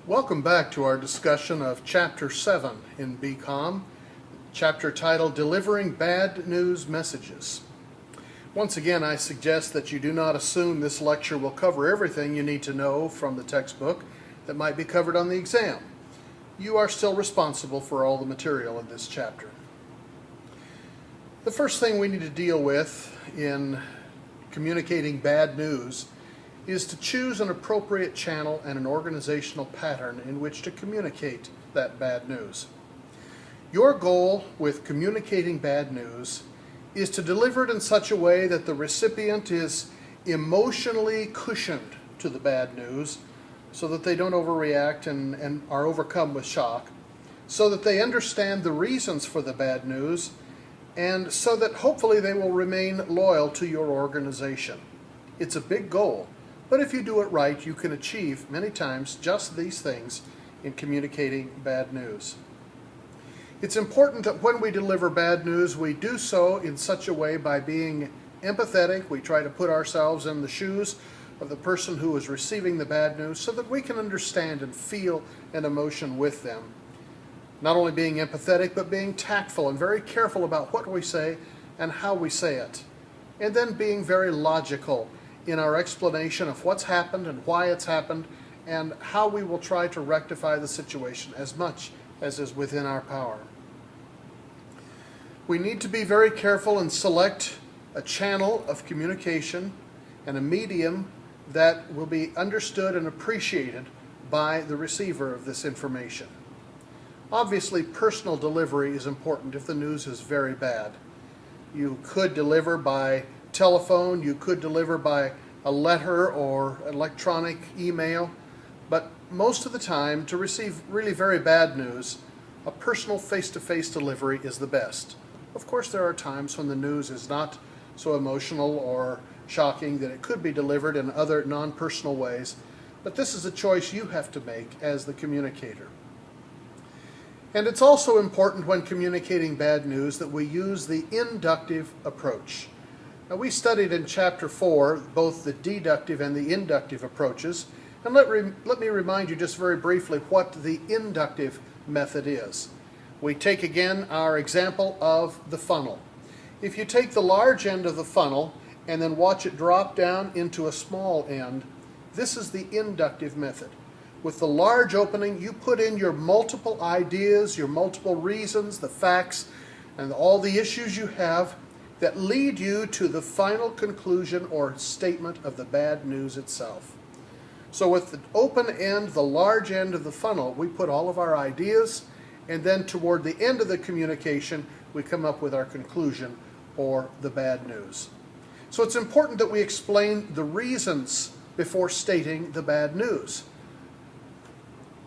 Welcome back to our discussion of Chapter 7 in BCOM, chapter titled Delivering Bad News Messages. Once again, I suggest that you do not assume this lecture will cover everything you need to know from the textbook that might be covered on the exam. You are still responsible for all the material in this chapter. The first thing we need to deal with in communicating bad news is to choose an appropriate channel and an organizational pattern in which to communicate that bad news. Your goal with communicating bad news is to deliver it in such a way that the recipient is emotionally cushioned to the bad news so that they don't overreact and are overcome with shock, so that they understand the reasons for the bad news, and so that hopefully they will remain loyal to your organization. It's a big goal. But if you do it right, you can achieve many times just these things in communicating bad news. It's important that when we deliver bad news, we do so in such a way by being empathetic. We try to put ourselves in the shoes of the person who is receiving the bad news so that we can understand and feel an emotion with them. Not only being empathetic, but being tactful and very careful about what we say and how we say it. And then being very logical in our explanation of what's happened and why it's happened and how we will try to rectify the situation as much as is within our power. We need to be very careful and select a channel of communication and a medium that will be understood and appreciated by the receiver of this information. Obviously, personal delivery is important if the news is very bad. You could deliver by telephone, you could deliver by a letter or electronic email, but most of the time, to receive really very bad news, a personal face-to-face delivery is the best. Of course, there are times when the news is not so emotional or shocking that it could be delivered in other non-personal ways, but this is a choice you have to make as the communicator. And it's also important when communicating bad news that we use the inductive approach. Now, we studied in Chapter 4 both the deductive and the inductive approaches, and let me remind you just very briefly what the inductive method is. We take again our example of the funnel. If you take the large end of the funnel and then watch it drop down into a small end, this is the inductive method. With the large opening, you put in your multiple ideas, your multiple reasons, the facts, and all the issues you have that lead you to the final conclusion or statement of the bad news itself. So with the open end, the large end of the funnel, we put all of our ideas, and then toward the end of the communication, we come up with our conclusion or the bad news. So it's important that we explain the reasons before stating the bad news.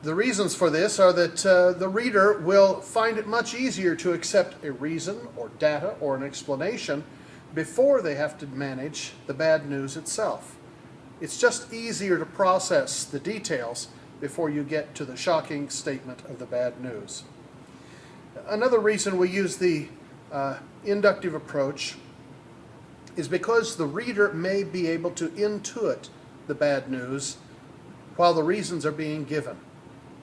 The reasons for this are that the reader will find it much easier to accept a reason or data or an explanation before they have to manage the bad news itself. It's just easier to process the details before you get to the shocking statement of the bad news. Another reason we use the inductive approach is because the reader may be able to intuit the bad news while the reasons are being given.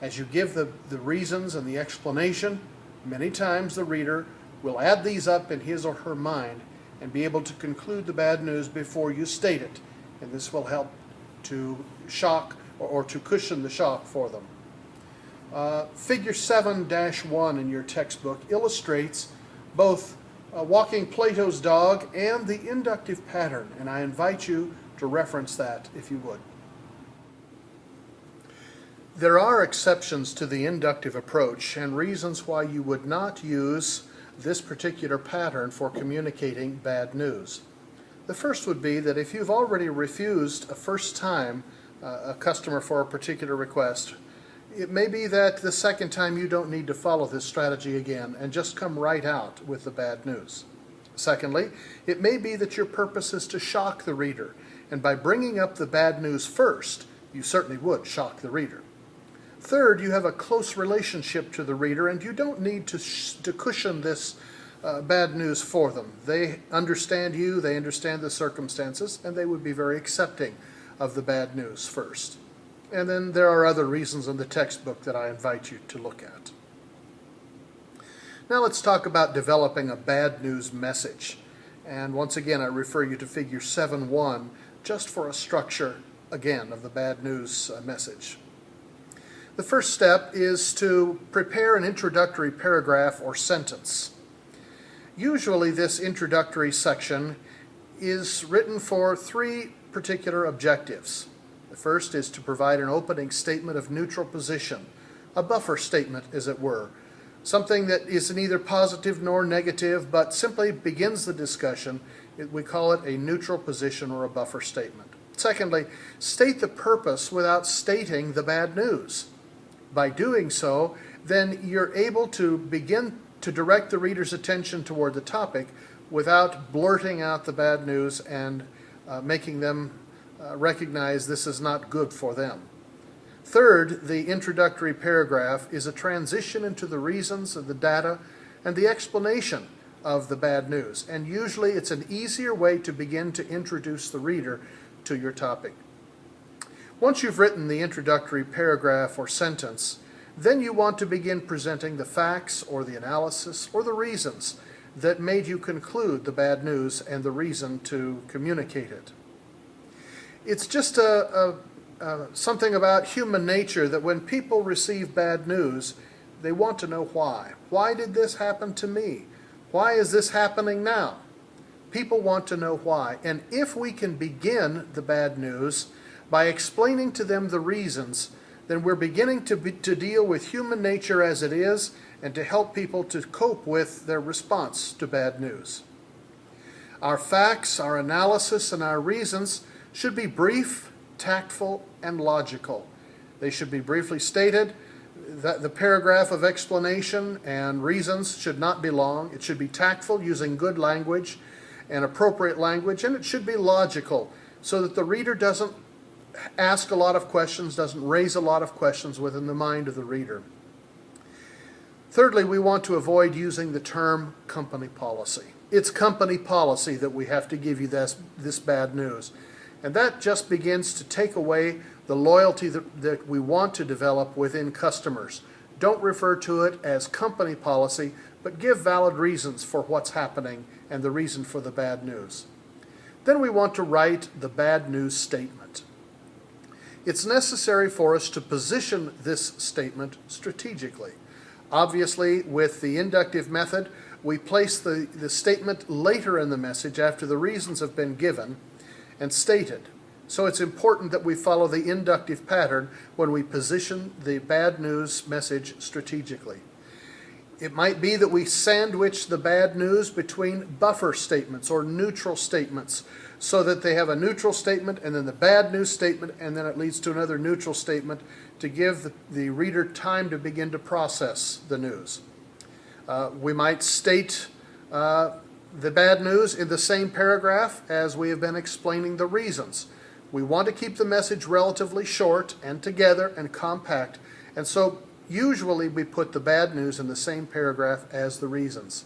As you give the reasons and the explanation, many times the reader will add these up in his or her mind and be able to conclude the bad news before you state it. And this will help to shock or to cushion the shock for them. Figure 7-1 in your textbook illustrates both walking Plato's dog and the inductive pattern, and I invite you to reference that if you would. There are exceptions to the inductive approach and reasons why you would not use this particular pattern for communicating bad news. The first would be that if you've already refused a first time a customer for a particular request, it may be that the second time you don't need to follow this strategy again and just come right out with the bad news. Secondly, it may be that your purpose is to shock the reader, and by bringing up the bad news first, you certainly would shock the reader. Third, you have a close relationship to the reader, and you don't need to cushion this bad news for them. They understand you, they understand the circumstances, and they would be very accepting of the bad news first. And then there are other reasons in the textbook that I invite you to look at. Now let's talk about developing a bad news message. And once again, I refer you to Figure 7.1 just for a structure, again, of the bad news message. The first step is to prepare an introductory paragraph or sentence. Usually this introductory section is written for three particular objectives. The first is to provide an opening statement of neutral position, a buffer statement, as it were, something that is neither positive nor negative, but simply begins the discussion. We call it a neutral position or a buffer statement. Secondly, state the purpose without stating the bad news. By doing so, then you're able to begin to direct the reader's attention toward the topic without blurting out the bad news and making them recognize this is not good for them. Third, the introductory paragraph is a transition into the reasons of the data and the explanation of the bad news. And usually it's an easier way to begin to introduce the reader to your topic. Once you've written the introductory paragraph or sentence, then you want to begin presenting the facts or the analysis or the reasons that made you conclude the bad news and the reason to communicate it. It's just something about human nature that when people receive bad news, they want to know why. Why did this happen to me? Why is this happening now? People want to know why. And if we can begin the bad news by explaining to them the reasons, then we're beginning to deal with human nature as it is and to help people to cope with their response to bad news. Our facts, our analysis, and our reasons should be brief, tactful, and logical. They should be briefly stated. That the paragraph of explanation and reasons should not be long. It should be tactful, using good language and appropriate language, and it should be logical so that the reader doesn't ask a lot of questions, doesn't raise a lot of questions within the mind of the reader. Thirdly, we want to avoid using the term company policy. It's company policy that we have to give you this bad news. And that just begins to take away the loyalty that we want to develop within customers. Don't refer to it as company policy, but give valid reasons for what's happening and the reason for the bad news. Then we want to write the bad news statement. It's necessary for us to position this statement strategically. Obviously, with the inductive method, we place the statement later in the message after the reasons have been given and stated. So it's important that we follow the inductive pattern when we position the bad news message strategically. It might be that we sandwich the bad news between buffer statements or neutral statements so that they have a neutral statement and then the bad news statement and then it leads to another neutral statement to give the reader time to begin to process the news. We might state the bad news in the same paragraph as we have been explaining the reasons. We want to keep the message relatively short and together and compact, and so usually we put the bad news in the same paragraph as the reasons.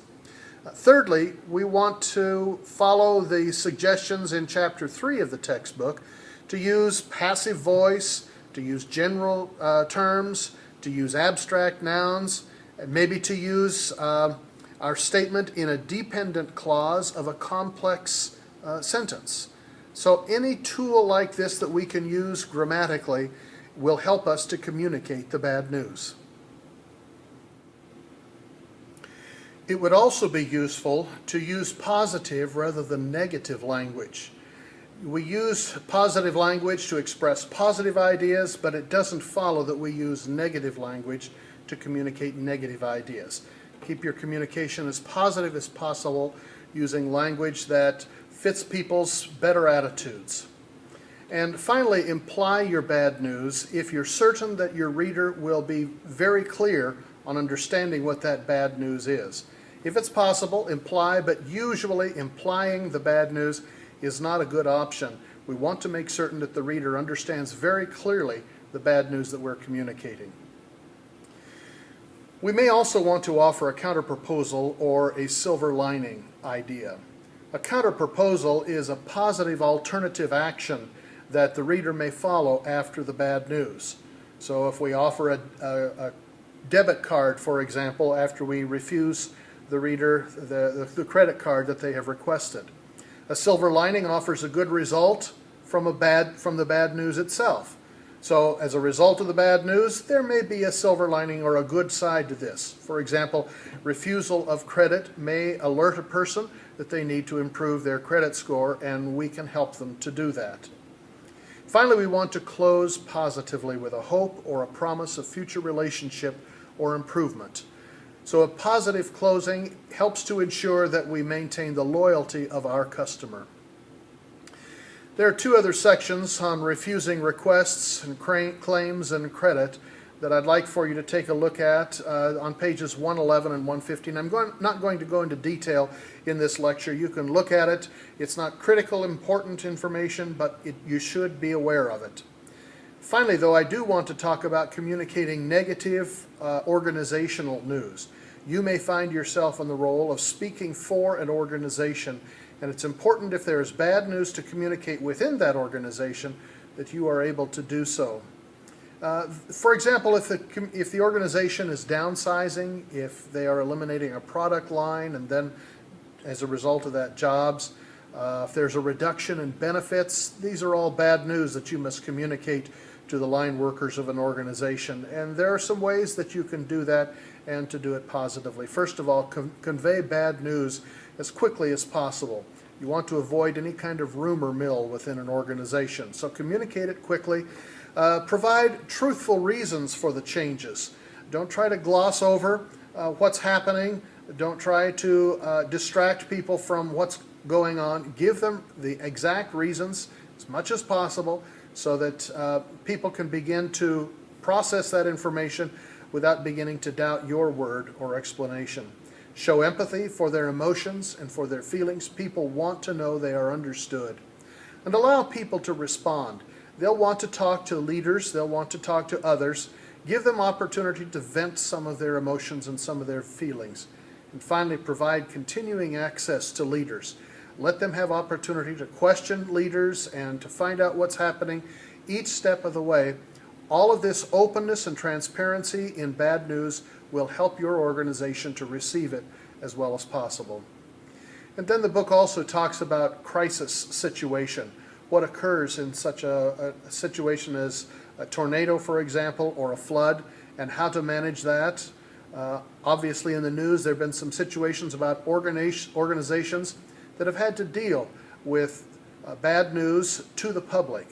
Thirdly, we want to follow the suggestions in Chapter 3 of the textbook to use passive voice, to use general terms, to use abstract nouns, and maybe to use our statement in a dependent clause of a complex sentence. So any tool like this that we can use grammatically will help us to communicate the bad news. It would also be useful to use positive rather than negative language. We use positive language to express positive ideas, but it doesn't follow that we use negative language to communicate negative ideas. Keep your communication as positive as possible using language that fits people's better attitudes. And finally, imply your bad news if you're certain that your reader will be very clear on understanding what that bad news is. If it's possible, imply, but usually implying the bad news is not a good option. We want to make certain that the reader understands very clearly the bad news that we're communicating. We may also want to offer a counterproposal or a silver lining idea. A counterproposal is a positive alternative action that the reader may follow after the bad news. So if we offer a debit card, for example, after we refuse the reader the credit card that they have requested. A silver lining offers a good result from the bad news itself. So as a result of the bad news, there may be a silver lining or a good side to this. For example, refusal of credit may alert a person that they need to improve their credit score, and we can help them to do that. Finally, we want to close positively with a hope or a promise of future relationship or improvement. So a positive closing helps to ensure that we maintain the loyalty of our customer. There are two other sections on refusing requests and claims and credit that I'd like for you to take a look at on pages 111 and 115. I'm not going to go into detail in this lecture. You can look at it. It's not critical, important information, but you should be aware of it. Finally, though, I do want to talk about communicating negative organizational news. You may find yourself in the role of speaking for an organization, and it's important, if there is bad news to communicate within that organization, that you are able to do so. For example, if the organization is downsizing, if they are eliminating a product line and then as a result of that jobs, if there's a reduction in benefits, these are all bad news that you must communicate to the line workers of an organization. And there are some ways that you can do that and to do it positively. First of all, convey bad news as quickly as possible. You want to avoid any kind of rumor mill within an organization. So communicate it quickly. Provide truthful reasons for the changes. Don't try to gloss over what's happening. Don't try to distract people from what's going on. Give them the exact reasons as much as possible so that people can begin to process that information without beginning to doubt your word or explanation. Show empathy for their emotions and for their feelings. People want to know they are understood. And allow people to respond. They'll want to talk to leaders. They'll want to talk to others. Give them opportunity to vent some of their emotions and some of their feelings. And finally, provide continuing access to leaders. Let them have opportunity to question leaders and to find out what's happening each step of the way. All of this openness and transparency in bad news will help your organization to receive it as well as possible. And then the book also talks about crisis situation, what occurs in such a situation as a tornado, for example, or a flood, and how to manage that. Obviously in the news there have been some situations about organizations that have had to deal with bad news to the public.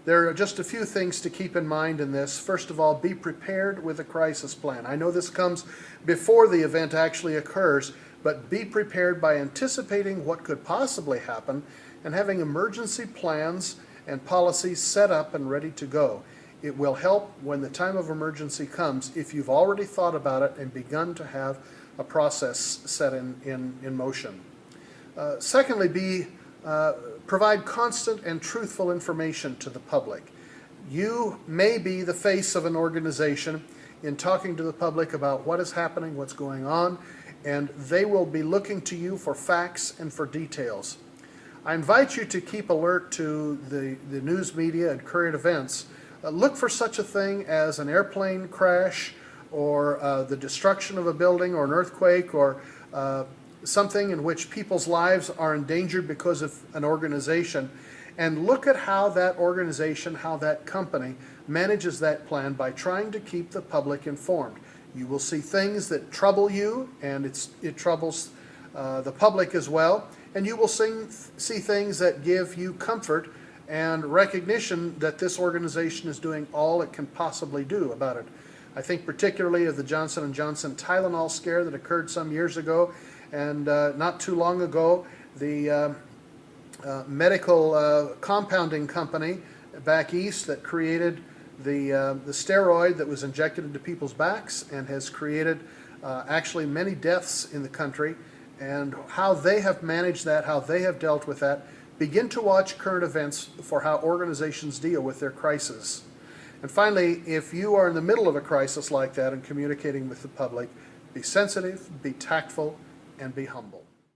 There are just a few things to keep in mind in this. First of all, be prepared with a crisis plan. I know this comes before the event actually occurs, but be prepared by anticipating what could possibly happen and having emergency plans and policies set up and ready to go. It will help when the time of emergency comes if you've already thought about it and begun to have a process set in motion. Secondly, provide constant and truthful information to the public. You may be the face of an organization in talking to the public about what is happening, what's going on, and they will be looking to you for facts and for details. I invite you to keep alert to the news media and current events. Look for such a thing as an airplane crash or the destruction of a building or an earthquake or something in which people's lives are endangered because of an organization, and look at how that organization, how that company manages that plan by trying to keep the public informed. You will see things that trouble you, and it troubles the public as well, and you will see things that give you comfort and recognition that this organization is doing all it can possibly do about it. I think particularly of the Johnson & Johnson Tylenol scare that occurred some years ago, and not too long ago, the medical compounding company back east that created the steroid that was injected into people's backs and has created actually many deaths in the country, and how they have managed that, how they have dealt with that. Begin to watch current events for how organizations deal with their crisis. And finally, if you are in the middle of a crisis like that and communicating with the public, be sensitive, be tactful, and be humble.